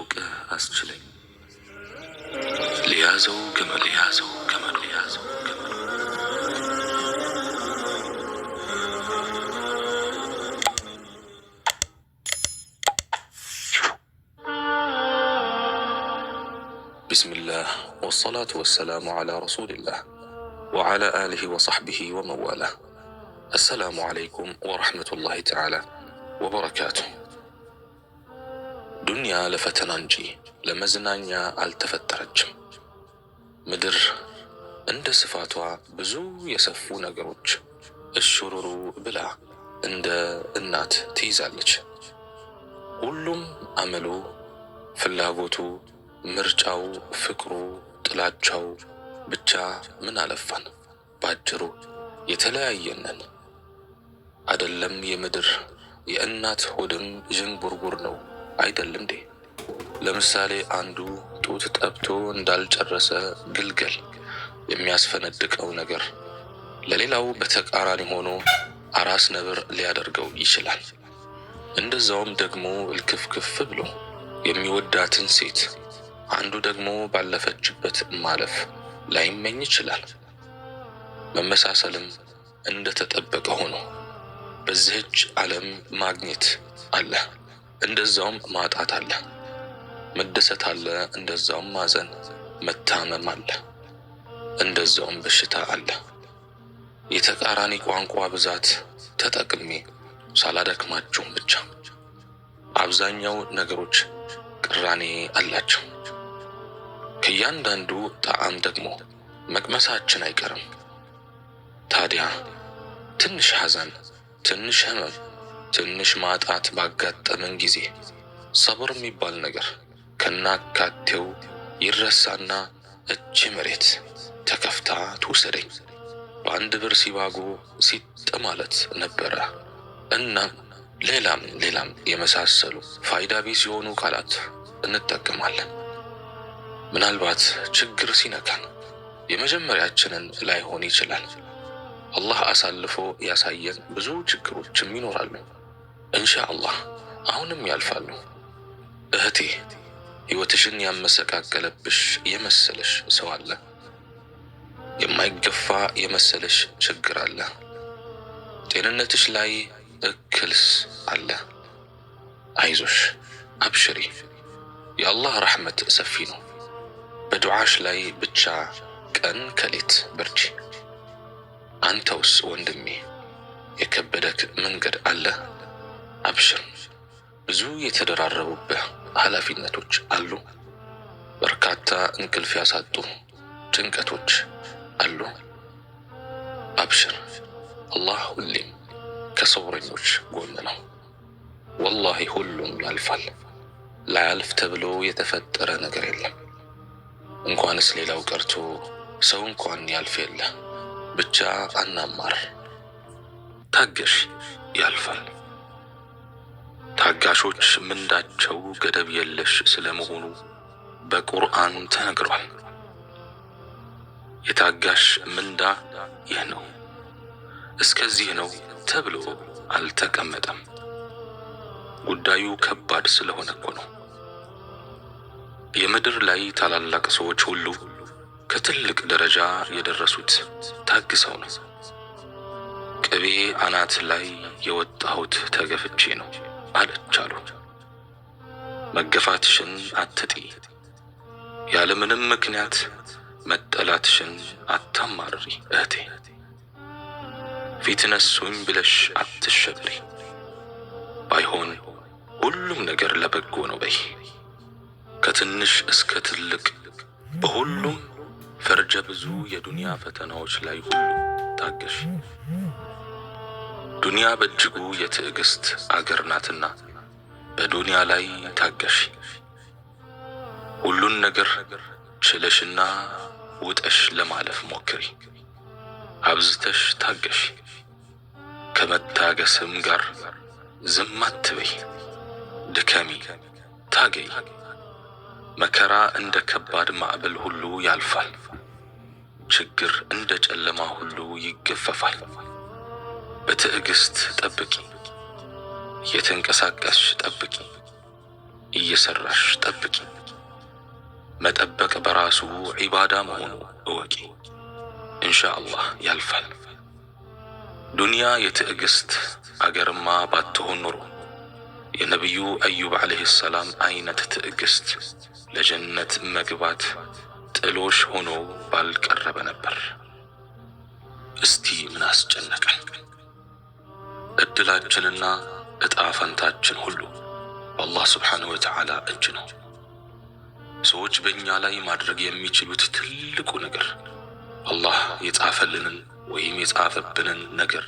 እንዳውቅ አስችለኝ። ሊያዘው ገመድ ሊያዘው ገመድ ሊያዘው ገመድ ቢስሚላህ ወሰላቱ ወሰላሙ ዓላ ረሱሊላህ ወዓላ አሊሂ ወሰሕቢሂ ወመንዋላህ። አሰላሙ ዓለይኩም ወረሕመቱላሂ ተዓላ ወበረካቱሁ። ዱንያ ለፈተና እንጂ ለመዝናኛ አልተፈጠረችም። ምድር እንደ ስፋቷ ብዙ የሰፉ ነገሮች እሽሩሩ ብላ እንደ እናት ትይዛለች። ሁሉም አመሉ፣ ፍላጎቱ፣ ምርጫው፣ ፍቅሩ፣ ጥላቻው ብቻ ምን አለፋን ባጭሩ የተለያየነን። አይደለም የምድር የእናት ሆድም ዥንጉርጉር ነው አይደል እንዴ? ለምሳሌ አንዱ ጡት ጠብቶ እንዳልጨረሰ ግልገል የሚያስፈነድቀው ነገር ለሌላው በተቃራኒ ሆኖ አራስ ነብር ሊያደርገው ይችላል። እንደዛውም ደግሞ እልክፍክፍ ብሎ የሚወዳትን ሴት አንዱ ደግሞ ባለፈችበት ማለፍ ላይመኝ ይችላል። መመሳሰልም እንደተጠበቀ ሆኖ በዚህች ዓለም ማግኘት አለ፣ እንደዛውም ማጣት አለ። መደሰት አለ፣ እንደዛውም ማዘን፣ መታመም አለ፣ እንደዛውም በሽታ አለ። የተቃራኒ ቋንቋ ብዛት ተጠቅሜ ሳላደክማችሁም ብቻ አብዛኛው ነገሮች ቅራኔ አላቸው። ከእያንዳንዱ ጣዕም ደግሞ መቅመሳችን አይቀርም። ታዲያ ትንሽ ሐዘን፣ ትንሽ ህመም፣ ትንሽ ማጣት ባጋጠመን ጊዜ ሰብር የሚባል ነገር ከናካቴው ይረሳና እጅ መሬት ተከፍታ ትውሰደኝ በአንድ ብር ሲባጎ ሲጥ ማለት ነበረ። እናም ሌላም የመሳሰሉ ፋይዳ ቢስ የሆኑ ቃላት እንጠቀማለን። ምናልባት ችግር ሲነካን የመጀመሪያችንን ላይሆን ይችላል። አላህ አሳልፎ ያሳየን ብዙ ችግሮችም ይኖራሉ። ኢንሻአላህ አሁንም ያልፋሉ። እህቴ ሕይወትሽን ያመሰቃቀለብሽ የመሰለሽ ሰው አለ። የማይገፋ የመሰለሽ ችግር አለ። ጤንነትሽ ላይ እክልስ አለ። አይዞሽ፣ አብሽሪ። የአላህ ረሕመት ሰፊ ነው። በዱዓሽ ላይ ብቻ ቀን ከሌት በርቺ። አንተውስ ወንድሜ የከበደክ መንገድ አለ። አብሽር። ብዙ የተደራረቡብህ ኃላፊነቶች አሉ። በርካታ እንቅልፍ ያሳጡ ጭንቀቶች አሉ። አብሽር። አላህ ሁሌም ከሰብረኞች ጎን ነው። ወላሂ ሁሉም ያልፋል። ላያልፍ ተብሎ የተፈጠረ ነገር የለም። እንኳንስ ሌላው ቀርቶ ሰው እንኳን ያልፍ የለ። ብቻ አናማር፣ ታገሽ፣ ያልፋል። ታጋሾች ምንዳቸው ገደብ የለሽ ስለመሆኑ በቁርአን ተነግሯል። የታጋሽ ምንዳ ይህ ነው፣ እስከዚህ ነው ተብሎ አልተቀመጠም። ጉዳዩ ከባድ ስለሆነ እኮ ነው። የምድር ላይ ታላላቅ ሰዎች ሁሉ ከትልቅ ደረጃ የደረሱት ታግሰው ነው። ቅቤ አናት ላይ የወጣሁት ተገፍቼ ነው አለች አሉ። መገፋትሽን አትጢ፣ ያለምንም ምክንያት መጠላትሽን አታማርሪ እህቴ። ፊት ነሱኝ ብለሽ አትሸበሪ። ባይሆን ሁሉም ነገር ለበጎ ነው በይ። ከትንሽ እስከ ትልቅ በሁሉም ፈርጀ ብዙ የዱንያ ፈተናዎች ላይ ሁሉ ታገሽ። ዱንያ በእጅጉ የትዕግስት አገር ናትና በዱንያ ላይ ታገሽ። ሁሉን ነገር ችለሽና ውጠሽ ለማለፍ ሞክሪ። አብዝተሽ ታገሽ። ከመታገስም ጋር ዝም አትበይ። ድከሚ፣ ታገይ። መከራ እንደ ከባድ ማዕበል ሁሉ ያልፋል። ችግር እንደ ጨለማ ሁሉ ይገፈፋል። በትዕግስት ጠብቂ፣ እየተንቀሳቀስሽ ጠብቂ። እየሰራሽ ጠብቂ። መጠበቅ በራሱ ዒባዳ መሆኑ እወቂ። ኢንሻአላህ ያልፋል። ዱንያ የትዕግስት አገርማ ባትሆን ኖሮ የነቢዩ አዩብ ዓለይሂ ሰላም አይነት ትዕግስት ለጀነት መግባት ጥሎሽ ሆኖ ባልቀረበ ነበር። እስቲ ምን አስጨነቀን? እድላችንና እጣ ፈንታችን ሁሉ በአላህ ስብሓነሁ ወተዓላ እጅ ነው። ሰዎች በእኛ ላይ ማድረግ የሚችሉት ትልቁ ነገር አላህ የጻፈልንን ወይም የጻፈብንን ነገር